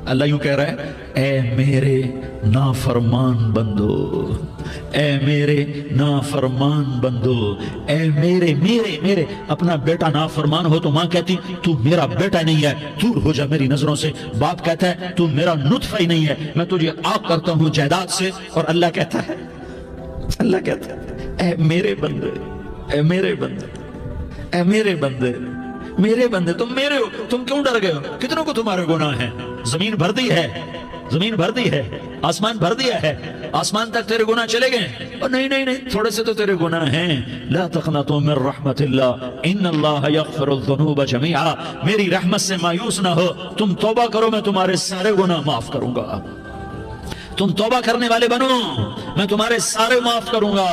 اللہ یوں کہہ رہا ہے اے میرے نافرمان بندو، اے میرے نافرمان بندو، اے میرے میرے میرے اپنا بیٹا نافرمان ہو تو ماں کہتی تو میرا بیٹا نہیں ہے، دور ہو جا میری نظروں سے۔ باپ کہتا ہے تو میرا نطفہ ہی نہیں ہے، میں تجھے آگ کرتا ہوں جائیداد سے۔ اور اللہ کہتا ہے اے میرے بندے، اے میرے بندے، اے میرے بندے، میرے بندے تم میرے ہو، تم کیوں ڈر گئے ہو؟ کتنوں کو تمہارے گناہ ہیں؟ زمین بھر دی ہے، زمین بھر دی ہے، آسمان بھر دیا ہے، آسمان تک تیرے گناہ چلے گئے۔ اور نہیں نہیں نہیں، تھوڑے سے تو تیرے گناہ ہیں۔ لا تقنطوا من رحمت اللہ ان اللہ یغفر الذنوب جميعا، میری رحمت سے مایوس نہ ہو، تم توبہ کرو میں تمہارے سارے گناہ معاف کروں گا۔ تم توبہ کرنے والے بنو، میں تمہارے سارے معاف کروں گا۔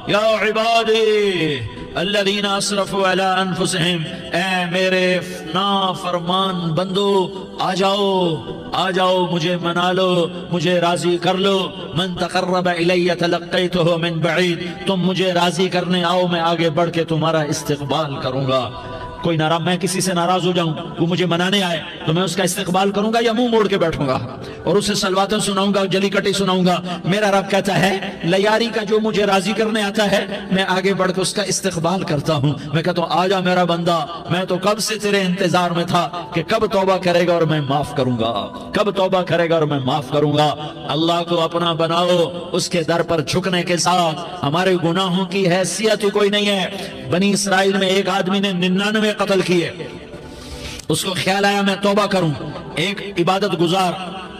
یا عبادی الذین اسرفوا علی انفسہم، اے میرے نافرمان بندو آ جاؤ مجھے منا لو، مجھے راضی کر لو۔ من تقرب الی تلقیتہ من بعید، تم مجھے راضی کرنے آؤ، میں آگے بڑھ کے تمہارا استقبال کروں گا۔ کوئی ناراض، میں کسی سے ناراض ہو جاؤں، وہ مجھے منانے آئے تو میں اس کا استقبال کروں گا یا منہ موڑ کے بیٹھوں گا اور اسے سلواتیں سناؤں گا، جلی کٹی سناؤں گا؟ میرا رب کہتا ہے لیاری کا جو مجھے راضی کرنے آتا ہے میں آگے بڑھ کے اس کا استقبال کرتا ہوں۔ میں کہتا ہوں آجا میرا بندہ، میں تو کب سے تیرے انتظار میں تھا کہ کب توبہ کرے گا اور میں معاف کروں گا، کب توبہ کرے گا اور میں معاف کروں گا۔ اللہ کو اپنا بناؤ، اس کے در پر جھکنے کے ساتھ۔ ہمارے گناہوں کی حیثیت ہی کوئی نہیں ہے۔ بنی اسرائیل میں ایک آدمی نے 99 قتل کیے، اس کو خیال آیا میں توبہ کروں۔ ایک عبادت گزار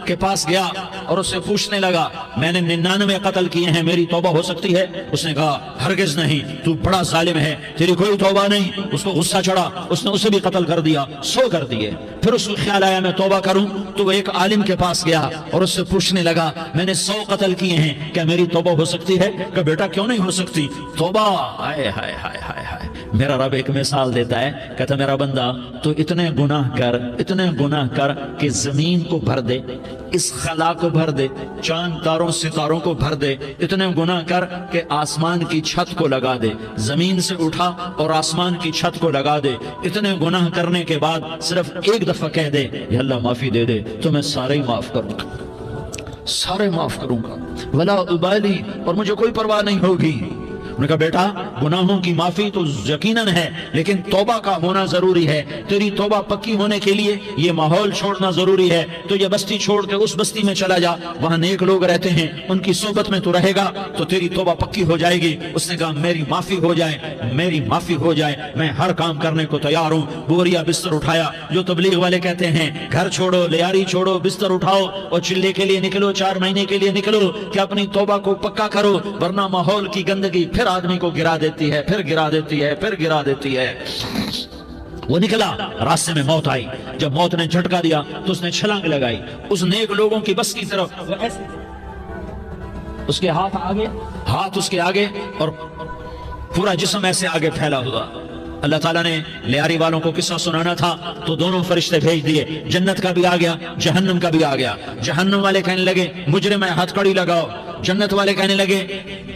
کے پاس گیا اور اس سے پوچھنے لگا میں نے 99 قتل کیے ہیں، میری توبہ ہو سکتی ہے؟ اس نے کہا ہرگز نہیں، تو بڑا ظالم ہے، تیری کوئی توبہ نہیں۔ اس کو غصہ چڑھا، اس نے اسے بھی قتل کر دیا، 100 کر دیے۔ پھر اس کو خیال آیا میں توبہ کروں، تو وہ ایک عالم کے پاس گیا اور اس سے پوچھنے لگا میں نے 100 قتل کیے ہیں، کیا میری توبہ ہو سکتی ہے؟ کہ بیٹا کیوں نہیں ہو سکتی توبہ؟ ہائے ہائے ہائے ہائے ہائے۔ میرا رب ایک مثال دیتا ہے، کہتا میرا بندہ تو اتنے گناہ کر کہ زمین کو بھر دے، اس خلا کو بھر دے، چاند تاروں ستاروں کو بھر دے، اتنے گناہ کر کہ آسمان کی چھت کو لگا دے، زمین سے اٹھا اور آسمان کی چھت کو لگا دے۔ اتنے گناہ کرنے کے بعد صرف ایک دفعہ کہہ دے یا اللہ معافی دے دے تو میں سارے ہی معاف کروں گا، سارے معاف کروں گا، ولا ابالی، اور مجھے کوئی پرواہ نہیں ہوگی۔ انہوں نے کہا بیٹا گناہوں کی معافی تو یقیناً ہے، لیکن توبہ کا ہونا ضروری ہے۔ تیری توبہ پکی ہونے کے لیے یہ ماحول چھوڑنا ضروری ہے۔ تو یہ بستی چھوڑ کے اس بستی میں چلا جا، وہاں نیک لوگ رہتے ہیں، ان کی صحبت میں تو رہے گا تو تیری توبہ پکی ہو جائے گی۔ اس نے کہا میری معافی ہو جائے، میری معافی ہو جائے، میں ہر کام کرنے کو تیار ہوں۔ بوریا بستر اٹھایا، جو تبلیغ والے کہتے ہیں گھر چھوڑو، لیاری چھوڑو، بستر اٹھاؤ اور چلے کے لیے نکلو، 4 مہینے کے لیے نکلو کہ اپنی توبہ کو پکا کرو، ورنہ ماحول کی گندگی پھر آدمی کو گرا دیتی ہے، پھر گرا دیتی ہے، پھر گرا دیتی ہے۔ وہ نکلا، راستے میں موت آئی۔ جب موت نے جھٹکا دیا تو اس نے چھلانگ لگائی اس نیک لوگوں کی بس کی طرف، اس کے ہاتھ آگے، ہاتھ اس کے آگے اور پورا جسم ایسے آگے پھیلا ہوا۔ اللہ تعالیٰ نے لیاری والوں کو قصہ سنانا تھا تو دونوں فرشتے بھیج دیے، جنت کا بھی آ گیا، جہنم کا بھی آ گیا۔ جہنم والے کہنے لگے مجرم ہے، ہتھ کڑی لگاؤ۔ جنت والے کہنے لگے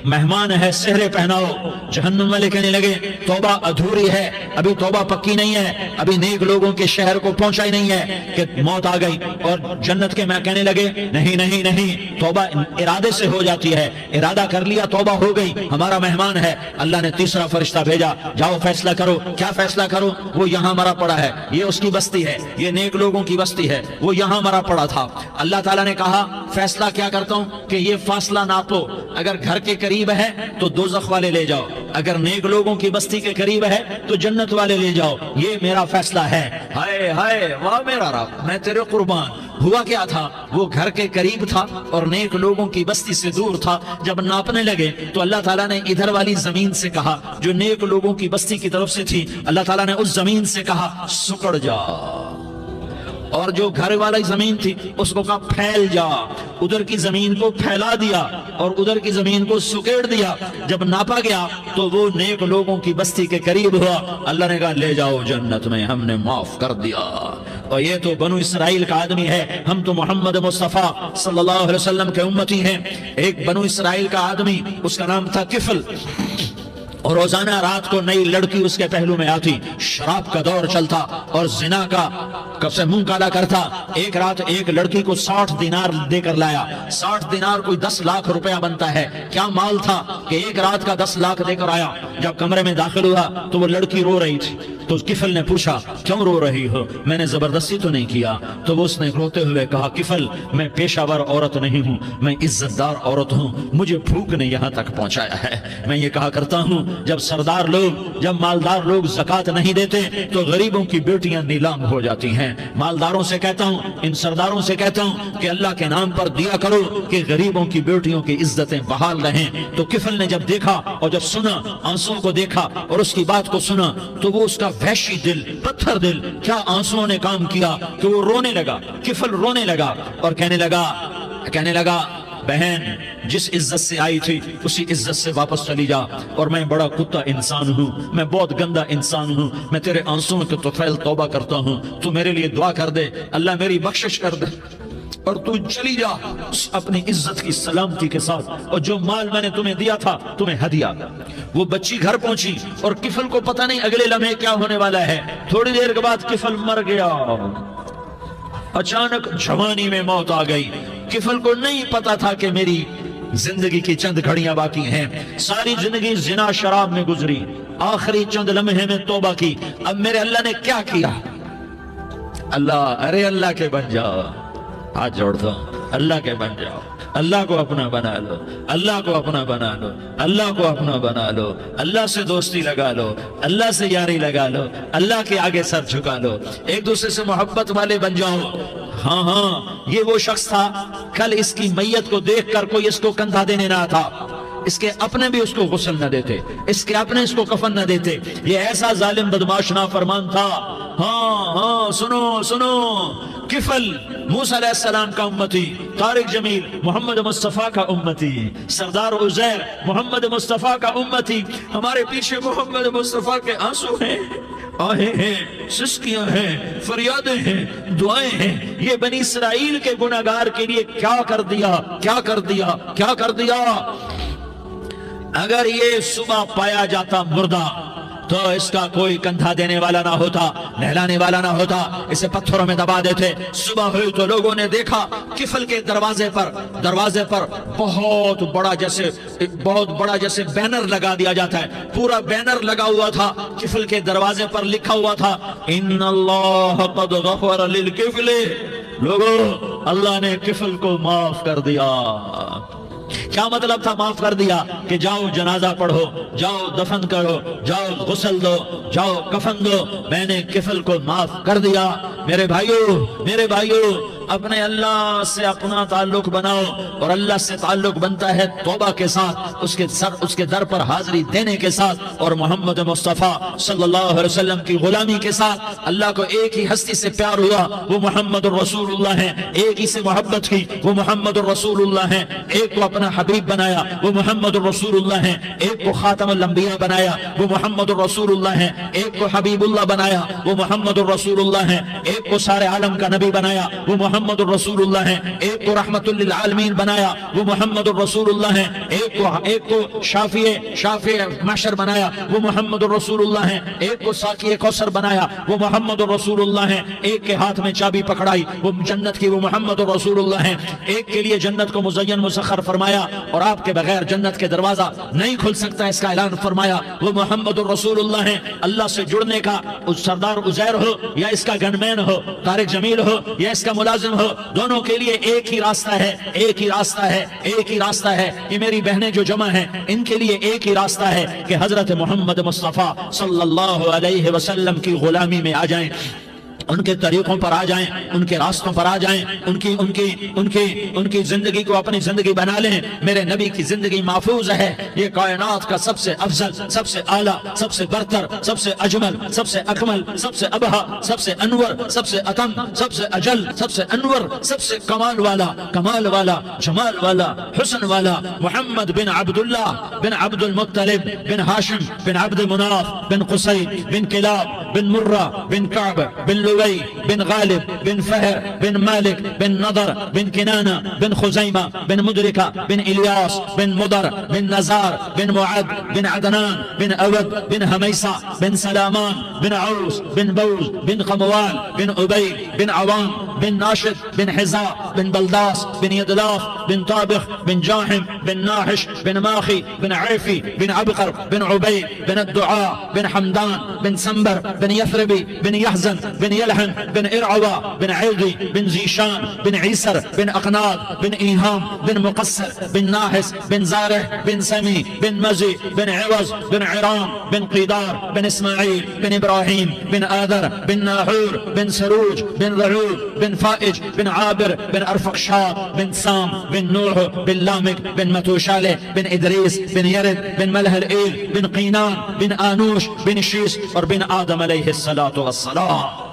مہمان ہے، سہرے پہناؤ۔ جہنم والے کہنے لگے توبہ ادھوری ہے، ابھی توبہ پکی نہیں ہے، ابھی نیک لوگوں کے شہر کو پہنچا ہی نہیں ہے کہ موت آ گئی۔ اور جنت کے میں کہنے لگے نہیں نہیں نہیں، توبہ ارادے سے ہو جاتی ہے، ارادہ کر لیا توبہ ہو گئی، ہمارا مہمان ہے۔ اللہ نے تیسرا فرشتہ بھیجا، جاؤ فیصلہ کرو۔ کیا فیصلہ کرو؟ وہ یہاں مرا پڑا ہے، یہ اس کی بستی ہے، یہ نیک لوگوں کی بستی ہے، وہ یہاں مرا پڑا تھا۔ اللہ تعالیٰ نے کہا فیصلہ کیا کرتا ہوں کہ یہ فاصلہ ناپو، اگر گھر کے قریب ہے تو دوزخ والے لے جاؤ، اگر نیک لوگوں کی بستی کے قریب ہے تو جنت والے لے جاؤ، یہ میرا فیصلہ ہے۔ ہائے ہائے واہ میرا رب، میں تیرے قربان۔ ہوا کیا تھا؟ وہ گھر کے قریب تھا اور نیک لوگوں کی بستی سے دور تھا۔ جب ناپنے لگے تو اللہ تعالیٰ نے ادھر والی زمین سے کہا جو نیک لوگوں کی بستی کی طرف سے تھی، اللہ تعالیٰ نے اس زمین سے کہا سکڑ جا، اور جو گھر والی زمین تھی اس کو کہا پھیل جا۔ ادھر کی زمین کو پھیلا دیا اور ادھر کی زمین کو سکیڑ دیا۔ جب ناپا گیا تو وہ نیک لوگوں کی بستی کے قریب ہوا۔ اللہ نے کہا لے جاؤ جنت میں، ہم نے معاف کر دیا۔ اور یہ تو بنو اسرائیل کا آدمی ہے، ہم تو محمد مصطفیٰ صلی اللہ علیہ وسلم کے امتی ہیں۔ ایک بنو اسرائیل کا آدمی، اس کا نام تھا کفل، اور روزانہ رات کو نئی لڑکی اس کے پہلو میں آتی، شراب کا دور چلتا اور زنا کا کب سے منہ کالا کرتا۔ ایک رات ایک لڑکی کو 60 دینار دے کر لایا۔ 60 دینار کوئی 10 لاکھ روپیہ بنتا ہے۔ کیا مال تھا کہ ایک رات کا 10 لاکھ دے کر آیا۔ جب کمرے میں داخل ہوا تو وہ لڑکی رو رہی تھی، تو کفل نے پوچھا کیوں رو رہی ہو؟ میں نے زبردستی تو نہیں کیا۔ تو اس نے روتے ہوئے کہا کفل میں پیشہ ور عورت نہیں ہوں، میں عزت دار عورت ہوں، مجھے بھوک نے یہاں تک پہنچایا ہے۔ میں یہ کہا کرتا ہوں جب سردار لوگ، جب مالدار لوگ زکوٰۃ نہیں دیتے تو غریبوں کی بیٹیاں نیلام ہو جاتی ہیں۔ مالداروں سے کہتا ہوں، ان سرداروں سے کہتا ہوں کہ اللہ کے نام پر دیا کرو کہ غریبوں کی بیٹیوں کی عزتیں بحال رہیں۔ تو کفل نے جب دیکھا اور جب سنا، آنسوؤں کو دیکھا اور اس کی بات کو سنا، تو وہ اس کا وحشی دل، پتھر دل، کیا آنسوؤں نے کام کیا کہ وہ رونے لگا۔ کفل رونے لگا اور کہنے لگا بہن جس عزت سے آئی تھی اسی عزت سے واپس چلی جا، اور میں بڑا کتا انسان ہوں، میں بہت گندا انسان ہوں، میں تیرے آنسوؤں کے طفیل توبہ کرتا ہوں، تو میرے لیے دعا کر دے، اللہ میری بخشش کر دے اور تو چلی جا اپنی عزت کی سلامتی کے ساتھ، اور جو مال میں نے تمہیں دیا تھا تمہیں ہدیہ۔ وہ بچی گھر پہنچی اور کفل کو پتہ نہیں اگلے لمحے کیا ہونے والا ہے۔ تھوڑی دیر کے بعد کفل مر گیا، اچانک جوانی میں موت آ گئی۔ کفل کو نہیں پتا تھا کہ میری زندگی کی چند گھڑیاں باقی ہیں، ساری زندگی زنا شراب میں گزری، آخری چند لمحے میں توبہ کی۔ اب میرے اللہ نے کیا کیا؟ اللہ کے بن جاؤ، ہاتھ جوڑتا ہوں، اللہ کے بن جاؤ، اللہ کو اپنا بنا لو، اللہ کو اپنا بنا لو، اللہ کو اپنا بنا لو، اللہ سے دوستی لگا لو، اللہ سے یاری لگا لو، اللہ کے آگے سر جھکا لو، ایک دوسرے سے محبت والے بن جاؤ۔ ہاں یہ وہ شخص تھا، کل اس کی میت کو دیکھ کر کوئی اس کو کندھا دینے نہ تھا، اس کے اپنے بھی اس کو غسل نہ دیتے، اس کے اپنے اس کو کفن نہ دیتے۔ یہ ایسا ظالم بدماش نافرمان تھا۔ ہاں سنو، کفل موسیٰ علیہ السلام کا امتی، طارق جمیل محمد مصطفیٰ کا امتی، سردار عزیر محمد مصطفیٰ کا امتی۔ ہمارے پیچھے محمد مصطفیٰ کے آنسو ہیں، آہیں ہیں، سسکیاں ہیں، فریادیں ہیں، دعائیں ہیں۔ یہ بنی اسرائیل کے گناہگار کے لیے کیا کر دیا۔ اگر یہ صبح پایا جاتا مردہ تو اس کا کوئی کندھا دینے والا نہ ہوتا، نہلانے والا نہ ہوتا، اسے پتھروں میں دبا دیتے۔ صبح ہوئی تو لوگوں نے دیکھا کفل کے دروازے پر بہت بڑا جیسے بینر لگا دیا جاتا ہے، پورا بینر لگا ہوا تھا، کفل کے دروازے پر لکھا ہوا تھا ان اللہ قد غفر للکفل۔ لوگوں، اللہ نے کفل کو معاف کر دیا۔ کیا مطلب تھا معاف کر دیا؟ کہ جاؤ جنازہ پڑھو، جاؤ دفن کرو، جاؤ غسل دو، جاؤ کفن دو، میں نے کفل کو معاف کر دیا۔ میرے بھائیو اپنے اللہ سے اپنا تعلق بناؤ، اور اللہ سے تعلق بنتا ہے توبہ کے ساتھ، اس کے در پر حاضری دینے کے ساتھ، اور محمد مصطفیٰ صلی اللہ علیہ وسلم کی غلامی کے ساتھ۔ اللہ کو ایک ہی ہستی سے پیار ہوا، وہ محمد الرسول اللہ ہے، ایک ہی سے محبت کی، وہ محمد الرسول اللہ ہے، ایک کو اپنا حبیب بنایا، وہ محمد الرسول اللہ ہے، ایک کو خاتم الانبیاء بنایا، وہ محمد الرسول اللہ ہے، ایک کو حبیب اللہ بنایا، وہ محمد الرسول اللہ ہے، ایک کو سارے عالم کا نبی بنایا، وہ محمد الرسول اللہ ہے، ایک کو رحمت للعالمین بنایا، وہ محمد الرسول اللہ ہے، ایک کو شافع محشر بنایا، وہ محمد الرسول اللہ ہے، ایک کو ساقی کوثر بنایا، وہ محمد الرسول اللہ ہے، ایک کے ہاتھ میں چابی پکڑائی وہ جنت کی، وہ محمد الرسول اللہ ہے، ایک کے لیے جنت کو مزین مسخر فرمایا اور آپ کے بغیر جنت کے دروازہ نہیں کھل سکتا اس کا اعلان فرمایا، وہ محمد الرسول اللہ ہے۔ اللہ سے جڑنے کا سردار عزیر ہو یا اس کا گنمین ہو، طارق جمیل ہو یا اس کا ملازم ہو، دونوں کے لیے ایک ہی راستہ ہے۔ یہ میری بہنیں جو جمع ہیں ان کے لیے ایک ہی راستہ ہے کہ حضرت محمد مصطفیٰ صلی اللہ علیہ وسلم کی غلامی میں آ جائیں، ان کے طریقوں پر آ جائیں، ان کے راستوں پر آ جائیں، ان کی زندگی کو اپنی زندگی بنا لیں۔ میرے نبی کی زندگی محفوظ ہے، یہ کائنات کا سب سے افضل، سب سے اعلیٰ، سب سے برتر، سب سے اجمل، سب سے اکمل، سب سے ابہا، سب سے انور، سب سے اتم، سب سے اجل، سب سے انور، سب سے کمال والا، جمال والا، حسن والا، محمد بن عبداللہ بن عبد المطلب بن ہاشم بن عبد مناف بن قصی بن کلاب بن مرہ بن کعب بن لؤي بن غالب بن فهر بن مالك بن نضر بن كنانة بن خزيمة بن مدركة بن إلياس بن مضر بن نزار بن معد بن عدنان بن أود بن هميصة بن سلامان بن عوس بن بوز بن قموال بن أبي بن عوام بن ناشد بن حزاء بن بلداس بن يدلاف بن طابخ بن جاحم بن ناحش بن ماخي بن عيفي بن عبقر بن عبيد بن الدعاء بن حمدان بن سنبر بن يثربي بن يحزن بن يلحن بن إرعوى بن عيضي بن زيشان بن عيسر بن أقناط بن إيهام بن مقصر بن ناحس بن زارح بن سمي بن مزي بن عوز بن عرام بن قيدار بن إسماعيل بن إبراهيم بن آذر بن ناحور بن سروج بن ذعوب بن فائج بن عابر بن أرفقشاد بن سام بن نوح بن لامك بن متوشالة بن إدريس بن يرد بن ملهلئيل بن قينان بن آنوش بن شيس اور بن آدم علیہ الصلاة والسلام.